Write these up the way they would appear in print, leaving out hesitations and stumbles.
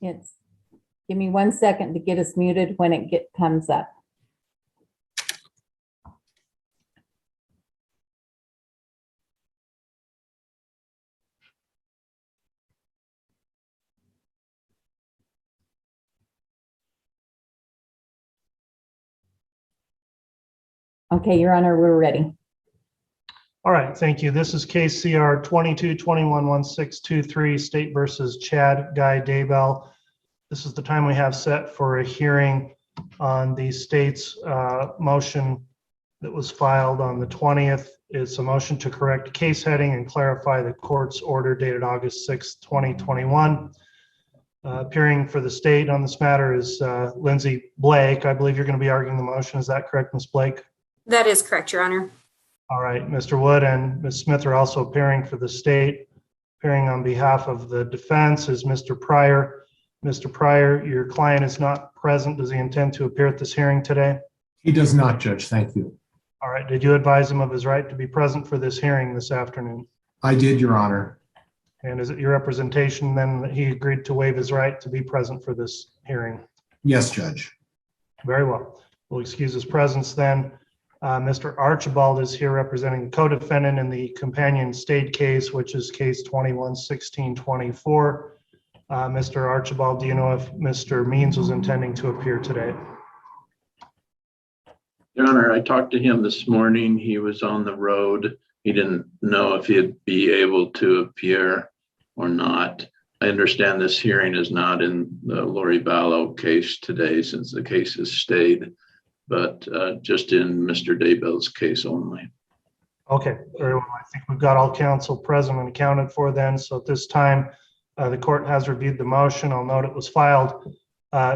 It's, give me 1 second to get us muted when it comes up. Okay, Your Honor, we're ready. All right, thank you. This is case CR 22-21-1623, State versus Chad Guy Daybell. This is the time we have set for a hearing on the state's motion that was filed on the 20th. It's a motion to correct case heading and clarify the court's order dated August 6, 2021. Appearing for the state on this matter is Lindsay Blake. I believe you're going to be arguing the motion. Is that correct, Ms. Blake? That is correct, Your Honor. All right, Mr. Wood and Ms. Smith are also appearing for the state. Appearing on behalf of the defense is Mr. Pryor. Mr. Pryor, your client is not present. Does he intend to appear at this hearing today? He does not, Judge. Thank you. All right, did you advise him of his right to be present for this hearing this afternoon? I did, Your Honor. And is it your representation then that he agreed to waive his right to be present for this hearing? Yes, Judge. Very well. We'll excuse his presence then. Mr. Archibald is here representing the co-defendant in the companion state case, which is case 21-1624. Mr. Archibald, do you know if Mr. Means was intending to appear today? Your Honor, I talked to him this morning. He was on the road. He didn't know if he'd be able to appear or not. I understand this hearing is not in the Lori Vallow case today since the case has stayed, but just in Mr. Daybell's case only. Okay, very well. I think we've got all counsel present and accounted for then. So at this time, the court has reviewed the motion. I'll note it was filed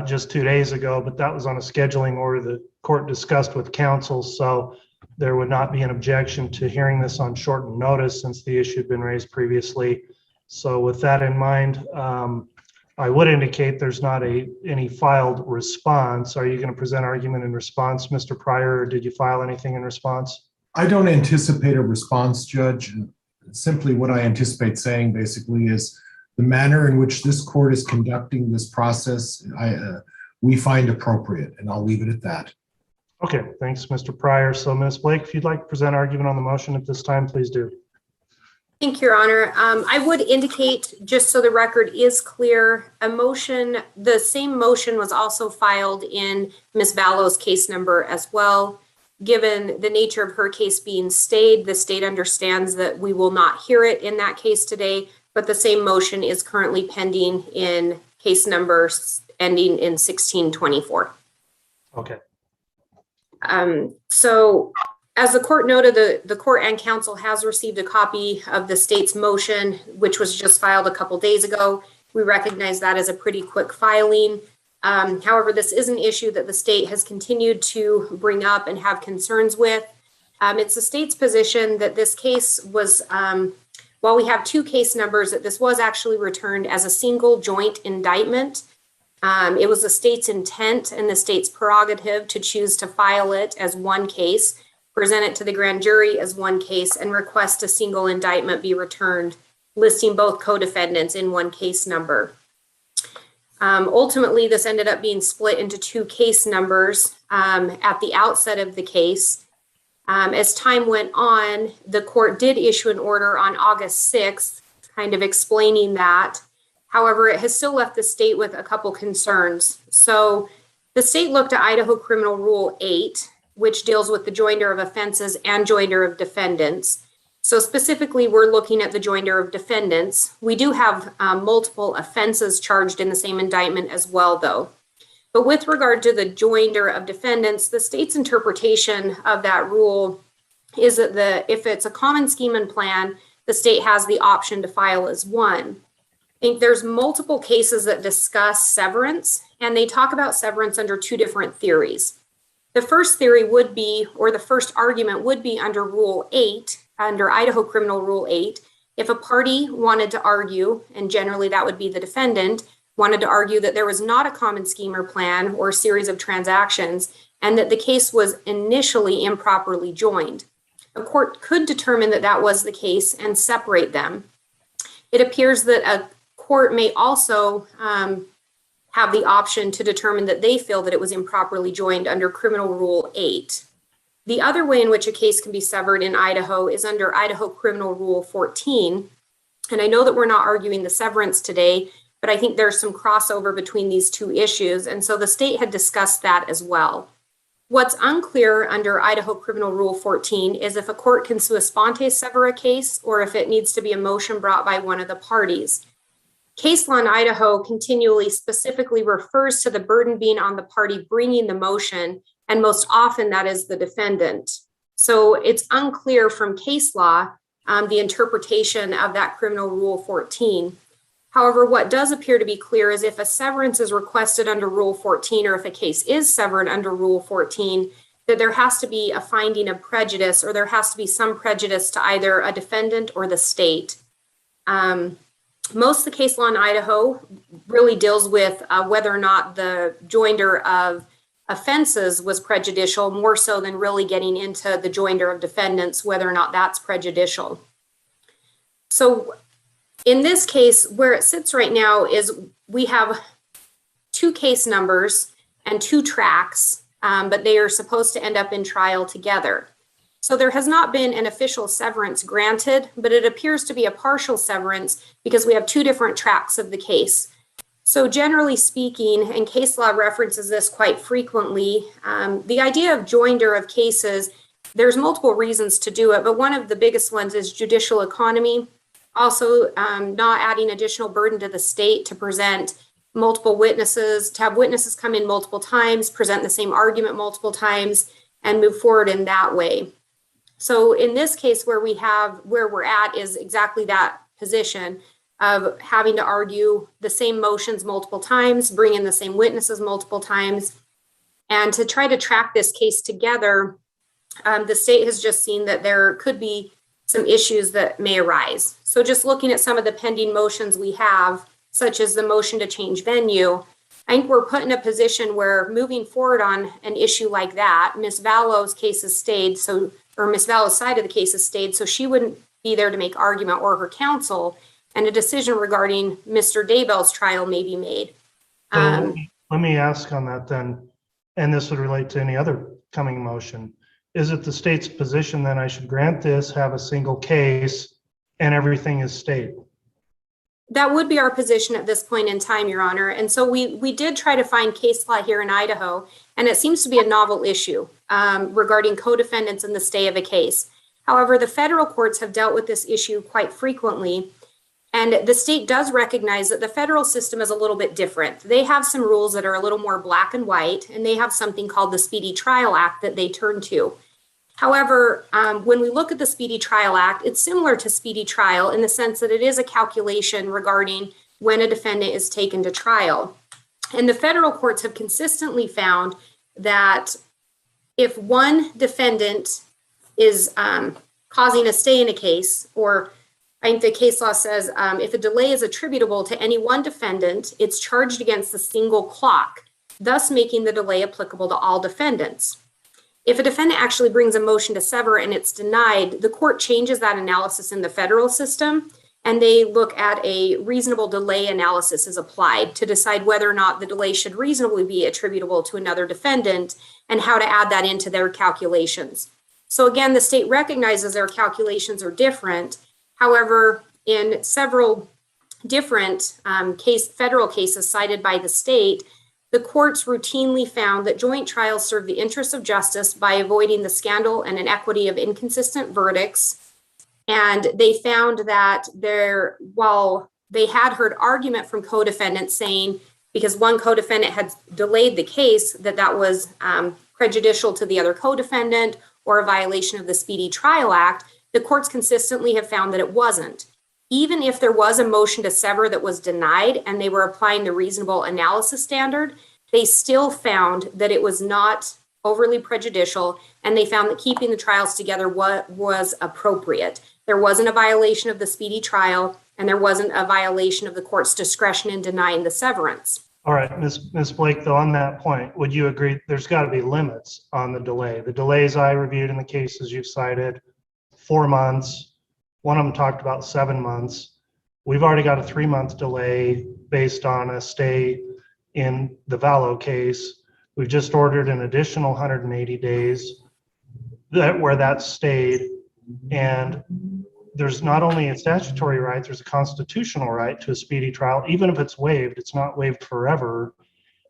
just 2 days ago, but that was on a scheduling order the court discussed with counsel. So there would not be an objection to hearing this on shortened notice since the issue had been raised previously. So with that in mind, I would indicate there's not any filed response. Are you going to present argument in response, Mr. Pryor, or did you file anything in response? I don't anticipate a response, Judge. Simply what I anticipate saying basically is the manner in which this court is conducting this process, we find appropriate, and I'll leave it at that. Okay, thanks, Mr. Pryor. So Ms. Blake, if you'd like to present argument on the motion at this time, please do. Thank you, Your Honor. I would indicate, just so the record is clear, the same motion was also filed in Ms. Vallow's case number as well. Given the nature of her case being stayed, the state understands that we will not hear it in that case today, but the same motion is currently pending in case numbers ending in 1624. Okay. So as the court noted, the court and counsel has received a copy of the state's motion, which was just filed a couple days ago. We recognize that as a pretty quick filing. However, this is an issue that the state has continued to bring up and have concerns with. It's the state's position that this case was, while we have two case numbers, that this was actually returned as a single joint indictment. It was the state's intent and the state's prerogative to choose to file it as one case, present it to the grand jury as one case, and request a single indictment be returned, listing both co-defendants in one case number. Ultimately, this ended up being split into two case numbers at the outset of the case. As time went on, the court did issue an order on August 6th, kind of explaining that. However, it has still left the state with a couple concerns. So the state looked at Idaho Criminal Rule 8, which deals with the joinder of offenses and joinder of defendants. So specifically, we're looking at the joinder of defendants. We do have multiple offenses charged in the same indictment as well, though. But with regard to the joinder of defendants, the state's interpretation of that rule is that if it's a common scheme and plan, the state has the option to file as one. I think there's multiple cases that discuss severance, and they talk about severance under two different theories. The first theory would be, or the first argument would be under Rule 8, under Idaho Criminal Rule 8, if a party wanted to argue, and generally that would be the defendant, wanted to argue that there was not a common scheme or plan or series of transactions, and that the case was initially improperly joined. A court could determine that that was the case and separate them. It appears that a court may also have the option to determine that they feel that it was improperly joined under Criminal Rule 8. The other way in which a case can be severed in Idaho is under Idaho Criminal Rule 14. And I know that we're not arguing the severance today, but I think there's some crossover between these two issues. And so the state had discussed that as well. What's unclear under Idaho Criminal Rule 14 is if a court can sua sponte sever a case or if it needs to be a motion brought by one of the parties. Case law in Idaho continually specifically refers to the burden being on the party bringing the motion, and most often that is the defendant. So it's unclear from case law the interpretation of that Criminal Rule 14. However, what does appear to be clear is if a severance is requested under Rule 14, or if a case is severed under Rule 14, that there has to be a finding of prejudice, or there has to be some prejudice to either a defendant or the state. Most of the case law in Idaho really deals with whether or not the joinder of offenses was prejudicial, more so than really getting into the joinder of defendants, whether or not that's prejudicial. So in this case, where it sits right now is we have two case numbers and two tracks, but they are supposed to end up in trial together. So there has not been an official severance granted, but it appears to be a partial severance because we have two different tracks of the case. So generally speaking, and case law references this quite frequently, the idea of joinder of cases, there's multiple reasons to do it, but one of the biggest ones is judicial economy. Also, not adding additional burden to the state to present multiple witnesses, to have witnesses come in multiple times, present the same argument multiple times, and move forward in that way. So in this case, where we're at is exactly that position of having to argue the same motions multiple times, bring in the same witnesses multiple times. And to try to track this case together, the state has just seen that there could be some issues that may arise. So just looking at some of the pending motions we have, such as the motion to change venue, I think we're put in a position where moving forward on an issue like that, Ms. Vallow's case has stayed, or Ms. Vallow's side of the case has stayed, so she wouldn't be there to make argument, or her counsel, and a decision regarding Mr. Daybell's trial may be made. So let me ask on that then, and this would relate to any other coming motion. Is it the state's position then I should grant this, have a single case, and everything is state? That would be our position at this point in time, Your Honor. And so we did try to find case law here in Idaho, and it seems to be a novel issue regarding co-defendants in the stay of a case. However, the federal courts have dealt with this issue quite frequently, and the state does recognize that the federal system is a little bit different. They have some rules that are a little more black and white, and they have something called the Speedy Trial Act that they turn to. However, when we look at the Speedy Trial Act, it's similar to speedy trial in the sense that it is a calculation regarding when a defendant is taken to trial. And the federal courts have consistently found that if one defendant is causing a stay in a case, or I think the case law says if a delay is attributable to any one defendant, it's charged against a single clock, thus making the delay applicable to all defendants. If a defendant actually brings a motion to sever and it's denied, the court changes that analysis in the federal system, and they look at a reasonable delay analysis is applied to decide whether or not the delay should reasonably be attributable to another defendant and how to add that into their calculations. So again, the state recognizes their calculations are different. However, in several different federal cases cited by the state, the courts routinely found that joint trials serve the interests of justice by avoiding the scandal and inequity of inconsistent verdicts. And they found that while they had heard argument from co-defendants saying, because one co-defendant had delayed the case, that was prejudicial to the other co-defendant or a violation of the Speedy Trial Act, the courts consistently have found that it wasn't. Even if there was a motion to sever that was denied and they were applying the reasonable analysis standard, they still found that it was not overly prejudicial, and they found that keeping the trials together was appropriate. There wasn't a violation of the speedy trial, and there wasn't a violation of the court's discretion in denying the severance. All right, Ms. Blake, though, on that point, would you agree there's got to be limits on the delay? The delays I reviewed in the cases you've cited, 4 months. One of them talked about 7 months. We've already got a 3-month delay based on a stay in the Vallow case. We've just ordered an additional 180 days where that stayed. And there's not only a statutory right, there's a constitutional right to a speedy trial. Even if it's waived, it's not waived forever.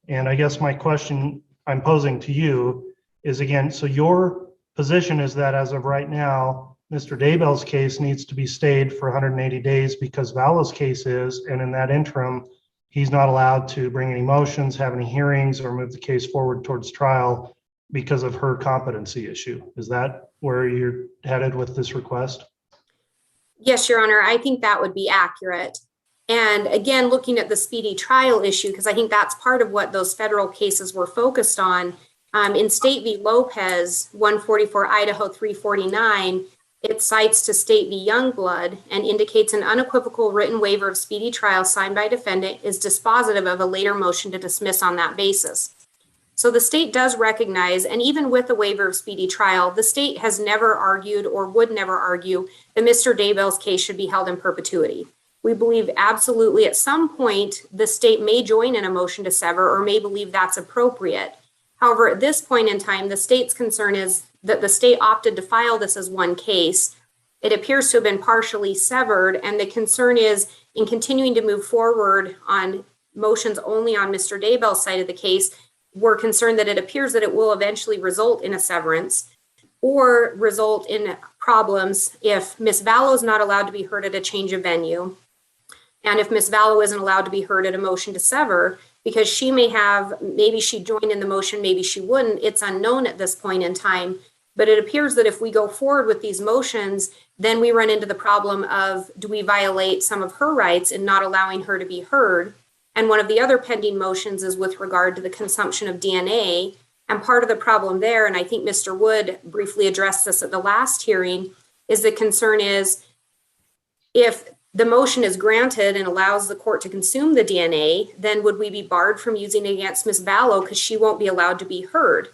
And I guess my question I'm posing to you is, again, so your position is that as of right now, Mr. Daybell's case needs to be stayed for 180 days because Vallow's case is, and in that interim, he's not allowed to bring any motions, have any hearings, or move the case forward towards trial because of her competency issue. Is that where you're headed with this request? Yes, Your Honor, I think that would be accurate. And again, looking at the speedy trial issue, because I think that's part of what those federal cases were focused on. In State v. Lopez, 144 Idaho 349, it cites to State v. Youngblood and indicates an unequivocal written waiver of speedy trial signed by defendant is dispositive of a later motion to dismiss on that basis. So the state does recognize, and even with a waiver of speedy trial, the state has never argued or would never argue that Mr. Daybell's case should be held in perpetuity. We believe absolutely at some point the state may join in a motion to sever or may believe that's appropriate. However, at this point in time, the state's concern is that the state opted to file this as one case. It appears to have been partially severed, and the concern is in continuing to move forward on motions only on Mr. Daybell's side of the case, we're concerned that it appears that it will eventually result in a severance or result in problems if Ms. Vallow is not allowed to be heard at a change of venue. And if Ms. Vallow isn't allowed to be heard at a motion to sever, because she may have, maybe she joined in the motion, maybe she wouldn't, it's unknown at this point in time. But it appears that if we go forward with these motions, then we run into the problem of, do we violate some of her rights in not allowing her to be heard? And one of the other pending motions is with regard to the consumption of DNA. And part of the problem there, and I think Mr. Wood briefly addressed this at the last hearing, is the concern is if the motion is granted and allows the court to consume the DNA, then would we be barred from using it against Ms. Vallow because she won't be allowed to be heard?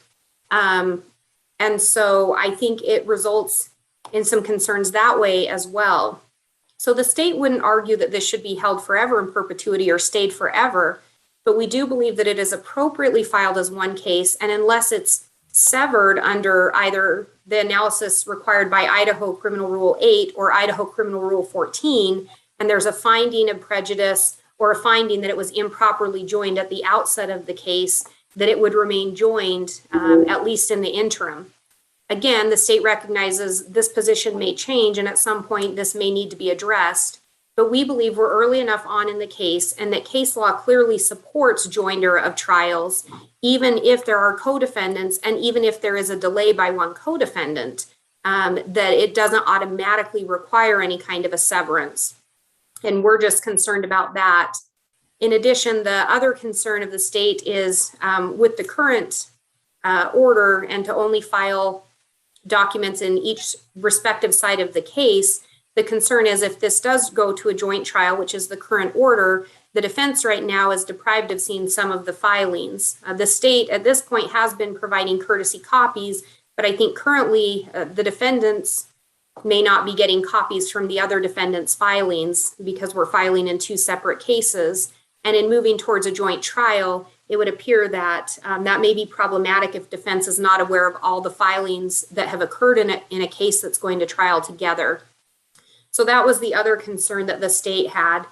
And so I think it results in some concerns that way as well. So the state wouldn't argue that this should be held forever in perpetuity or stayed forever, but we do believe that it is appropriately filed as one case, and unless it's severed under either the analysis required by Idaho Criminal Rule 8 or Idaho Criminal Rule 14, and there's a finding of prejudice or a finding that it was improperly joined at the outset of the case, that it would remain joined at least in the interim. Again, the state recognizes this position may change and at some point this may need to be addressed, but we believe we're early enough on in the case and that case law clearly supports joinder of trials, even if there are co-defendants and even if there is a delay by one co-defendant, that it doesn't automatically require any kind of a severance. And we're just concerned about that. In addition, the other concern of the state is with the current order and to only file documents in each respective side of the case, the concern is if this does go to a joint trial, which is the current order, the defense right now is deprived of seeing some of the filings. The state at this point has been providing courtesy copies, but I think currently the defendants may not be getting copies from the other defendants' filings because we're filing in two separate cases. And in moving towards a joint trial, it would appear that that may be problematic if defense is not aware of all the filings that have occurred in a case that's going to trial together. So that was the other concern that the state had.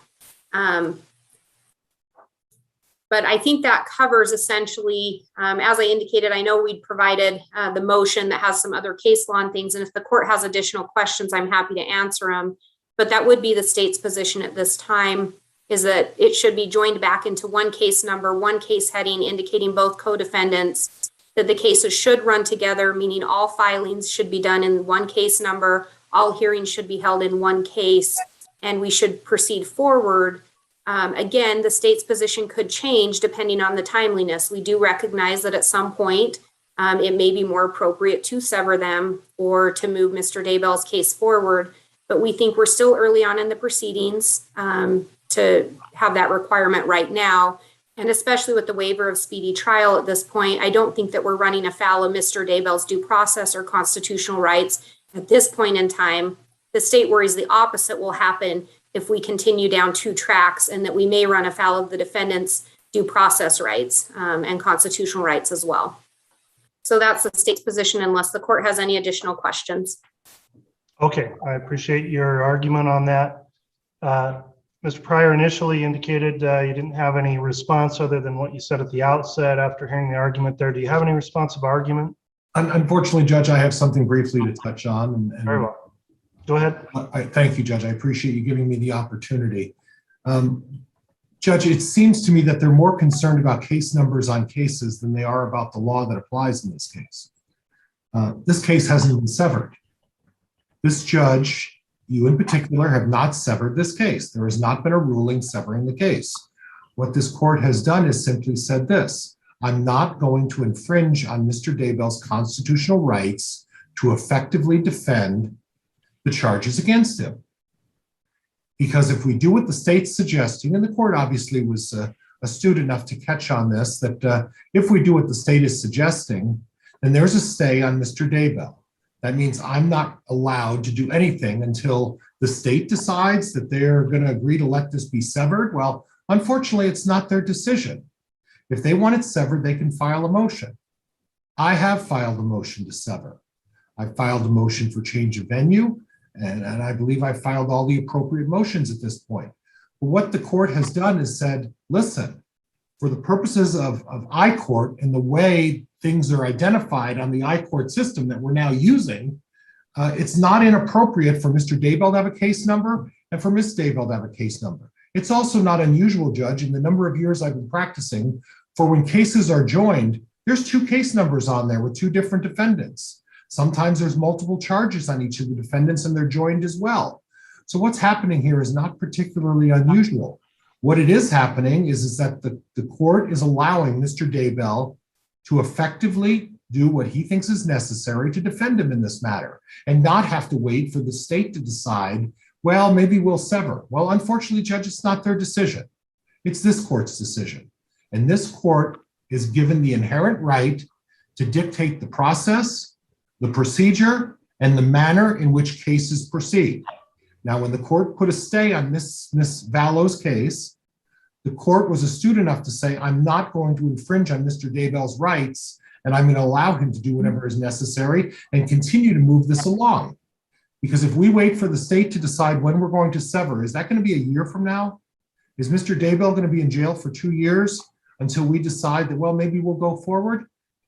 But I think that covers essentially, as I indicated, I know we'd provided the motion that has some other case law and things. And if the court has additional questions, I'm happy to answer them. But that would be the state's position at this time, is that it should be joined back into one case number, one case heading indicating both co-defendants, that the cases should run together, meaning all filings should be done in one case number, all hearings should be held in one case, and we should proceed forward. Again, the state's position could change depending on the timeliness. We do recognize that at some point it may be more appropriate to sever them or to move Mr. Daybell's case forward, but we think we're still early on in the proceedings to have that requirement right now. And especially with the waiver of speedy trial at this point, I don't think that we're running afoul of Mr. Daybell's due process or constitutional rights at this point in time. The state worries the opposite will happen if we continue down two tracks and that we may run afoul of the defendant's due process rights and constitutional rights as well. So that's the state's position unless the court has any additional questions. Okay, I appreciate your argument on that. Mr. Pryor initially indicated you didn't have any response other than what you said at the outset after hearing the argument there. Do you have any responsive argument? Unfortunately, Judge, I have something briefly to touch on. Very well. Go ahead. Thank you, Judge. I appreciate you giving me the opportunity. Judge, it seems to me that they're more concerned about case numbers on cases than they are about the law that applies in this case. This case hasn't been severed. This judge, you in particular, have not severed this case. There has not been a ruling severing the case. What this court has done is simply said this: I'm not going to infringe on Mr. Daybell's constitutional rights to effectively defend the charges against him. Because if we do what the state's suggesting, and the court obviously was astute enough to catch on this, that if we do what the state is suggesting, then there's a stay on Mr. Daybell. That means I'm not allowed to do anything until the state decides that they're going to agree to let this be severed. Well, unfortunately, it's not their decision. If they want it severed, they can file a motion. I have filed a motion to sever. I filed a motion for change of venue, and I believe I filed all the appropriate motions at this point. But what the court has done is said, listen, for the purposes of I-Court and the way things are identified on the I-Court system that we're now using, it's not inappropriate for Mr. Daybell to have a case number and for Ms. Daybell to have a case number. It's also not unusual, Judge, in the number of years I've been practicing, for when cases are joined, there's 2 case numbers on there with 2 different defendants. Sometimes there's multiple charges on each of the defendants and they're joined as well. So what's happening here is not particularly unusual. What it is happening is that the court is allowing Mr. Daybell to effectively do what he thinks is necessary to defend him in this matter and not have to wait for the state to decide, well, maybe we'll sever. Well, unfortunately, Judge, it's not their decision. It's this court's decision. And this court is given the inherent right to dictate the process, the procedure, and the manner in which cases proceed. Now, when the court put a stay on Ms. Vallow's case, the court was astute enough to say, I'm not going to infringe on Mr. Daybell's rights, and I'm going to allow him to do whatever is necessary and continue to move this along. Because if we wait for the state to decide when we're going to sever, is that going to be a year from now? Is Mr. Daybell going to be in jail for 2 years until we decide that, well, maybe we'll go forward?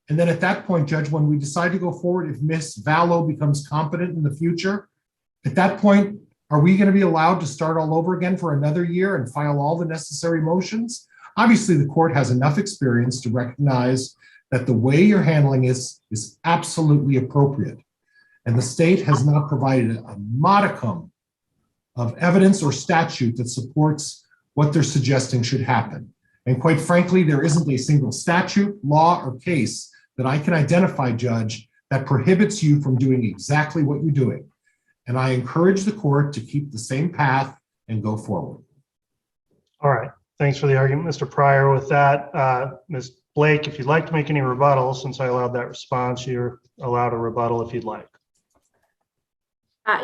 And then at that point, Judge, when we decide to go forward, if Ms. Vallow becomes competent in the future, at that point, are we going to be allowed to start all over again for another year and file all the necessary motions? Obviously, the court has enough experience to recognize that the way you're handling is absolutely appropriate. And the state has not provided a modicum of evidence or statute that supports what they're suggesting should happen. And quite frankly, there isn't a single statute, law, or case that I can identify, Judge, that prohibits you from doing exactly what you're doing. And I encourage the court to keep the same path and go forward. All right. Thanks for the argument, Mr. Pryor. With that, Ms. Blake, if you'd like to make any rebuttal, since I allowed that response, you're allowed a rebuttal if you'd like.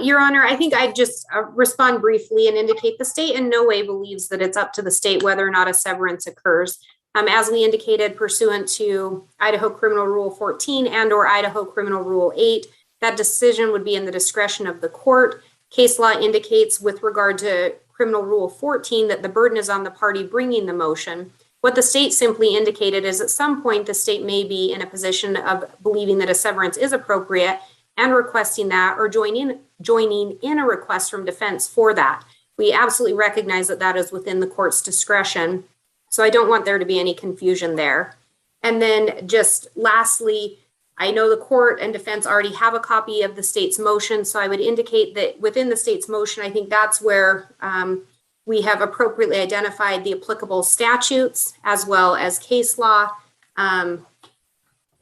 Your Honor, I think I'd just respond briefly and indicate the state in no way believes that it's up to the state whether or not a severance occurs. As we indicated, pursuant to Idaho Criminal Rule 14 and or Idaho Criminal Rule 8, that decision would be in the discretion of the court. Case law indicates with regard to Criminal Rule 14 that the burden is on the party bringing the motion. What the state simply indicated is at some point the state may be in a position of believing that a severance is appropriate and requesting that or joining in a request from defense for that. We absolutely recognize that that is within the court's discretion. So I don't want there to be any confusion there. And then just lastly, I know the court and defense already have a copy of the state's motion, so I would indicate that within the state's motion, I think that's where we have appropriately identified the applicable statutes as well as case law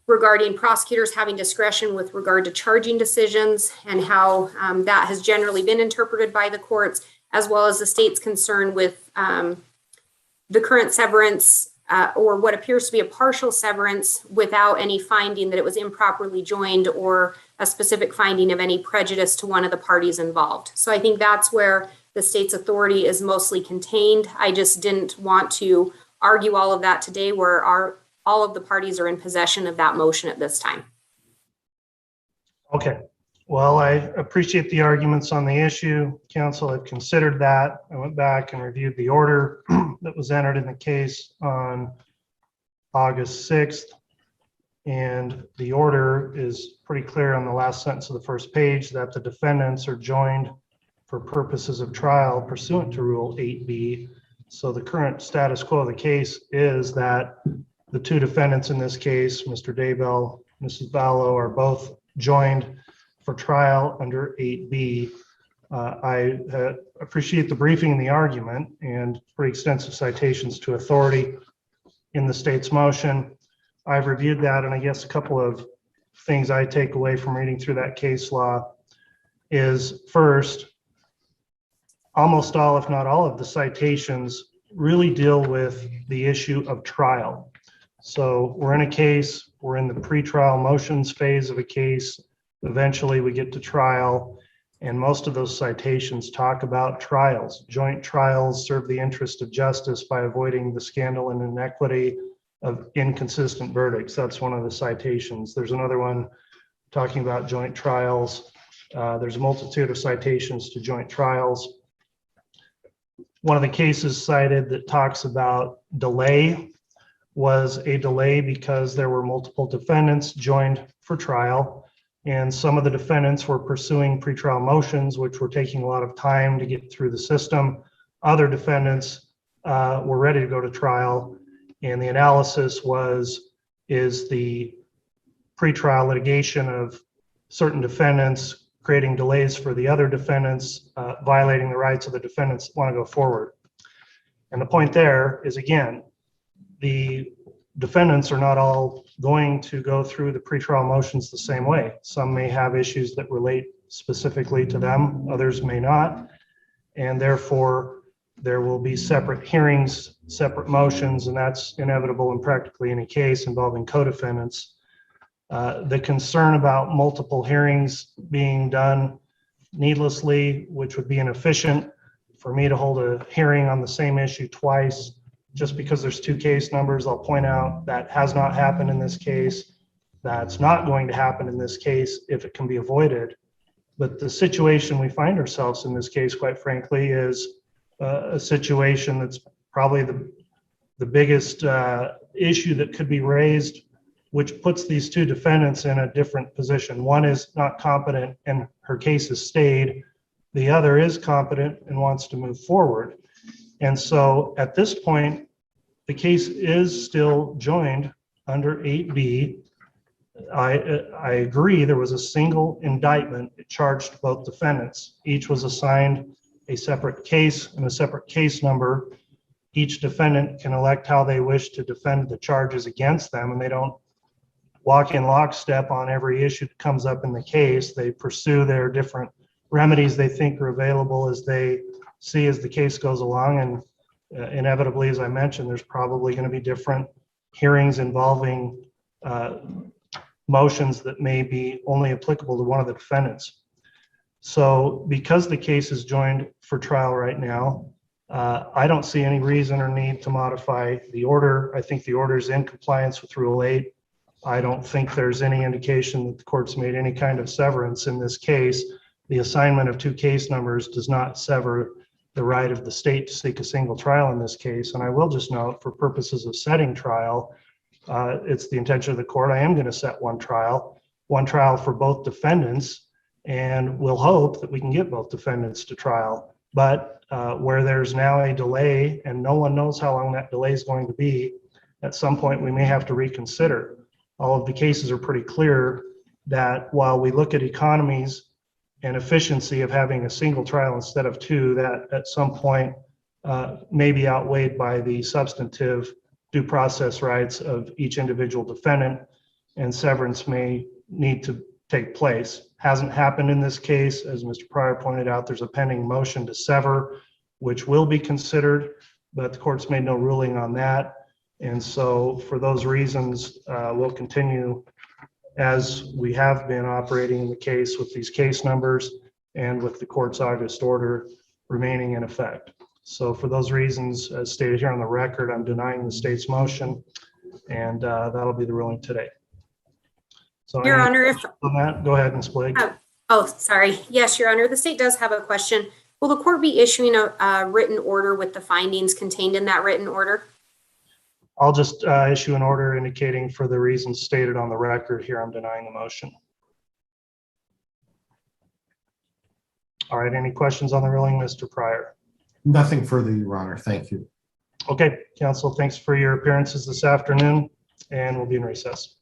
regarding prosecutors having discretion with regard to charging decisions and how that has generally been interpreted by the courts, as well as the state's concern with the current severance or what appears to be a partial severance without any finding that it was improperly joined or a specific finding of any prejudice to one of the parties involved. So I think that's where the state's authority is mostly contained. I just didn't want to argue all of that today. All of the parties are in possession of that motion at this time. Okay. Well, I appreciate the arguments on the issue. Council, I've considered that. I went back and reviewed the order that was entered in the case on August 6th. And the order is pretty clear on the last sentence of the first page that the defendants are joined for purposes of trial pursuant to Rule 8B. So the current status quo of the case is that the two defendants in this case, Mr. Daybell, Mrs. Vallow, are both joined for trial under 8B. I appreciate the briefing and the argument and pretty extensive citations to authority in the state's motion. I've reviewed that, and I guess a couple of things I take away from reading through that case law is, first, almost all, if not all, of the citations really deal with the issue of trial. So we're in a case, we're in the pretrial motions phase of a case. Eventually we get to trial, and most of those citations talk about trials. Joint trials serve the interest of justice by avoiding the scandal and inequity of inconsistent verdicts. That's one of the citations. There's another one talking about joint trials. There's a multitude of citations to joint trials. One of the cases cited that talks about delay was a delay because there were multiple defendants joined for trial, and some of the defendants were pursuing pretrial motions, which were taking a lot of time to get through the system. Other defendants were ready to go to trial, and the analysis is the pretrial litigation of certain defendants creating delays for the other defendants, violating the rights of the defendants that want to go forward. And the point there is, again, the defendants are not all going to go through the pretrial motions the same way. Some may have issues that relate specifically to them, others may not, and therefore there will be separate hearings, separate motions, and that's inevitable in practically any case involving co-defendants. The concern about multiple hearings being done needlessly, which would be inefficient for me to hold a hearing on the same issue twice, just because there's two case numbers. I'll point out that has not happened in this case. That's not going to happen in this case if it can be avoided. But the situation we find ourselves in this case, quite frankly, is a situation that's probably the biggest issue that could be raised, which puts these two defendants in a different position. One is not competent and her case is stayed. The other is competent and wants to move forward. And so at this point, the case is still joined under 8B. I agree there was a single indictment. It charged both defendants. Each was assigned a separate case and a separate case number. Each defendant can elect how they wish to defend the charges against them, and they don't walk in lockstep on every issue that comes up in the case. They pursue their different remedies they think are available as they see as the case goes along. And inevitably, as I mentioned, there's probably going to be different hearings involving motions that may be only applicable to one of the defendants. So because the case is joined for trial right now, I don't see any reason or need to modify the order. I think the order is in compliance with Rule 8. I don't think there's any indication that the court's made any kind of severance in this case. The assignment of two case numbers does not sever the right of the state to seek a single trial in this case. And I will just note, for purposes of setting trial, it's the intention of the court, I am going to set one trial for both defendants, and we'll hope that we can get both defendants to trial. But where there's now a delay and no one knows how long that delay is going to be, at some point we may have to reconsider. All of the cases are pretty clear that while we look at economies and efficiency of having a single trial instead of two, that at some point may be outweighed by the substantive due process rights of each individual defendant, and severance may need to take place. Hasn't happened in this case. As Mr. Pryor pointed out, there's a pending motion to sever, which will be considered, but the court's made no ruling on that. And so for those reasons, we'll continue as we have been operating the case with these case numbers and with the court's August order remaining in effect. So for those reasons, as stated here on the record, I'm denying the state's motion, and that'll be the ruling today. So Your any Honor, if, questions on that, go ahead, Ms. Blake. oh, sorry. Yes, Your Honor, the state does have a question. Will the court be issuing a written order with the findings contained in that written order? I'll just issue an order indicating for the reasons stated on the record here, I'm denying the motion. All right, any questions on the ruling, Mr. Pryor? Nothing further, Your Honor. Thank you. Okay, counsel, thanks for your appearances this afternoon, and we'll be in recess.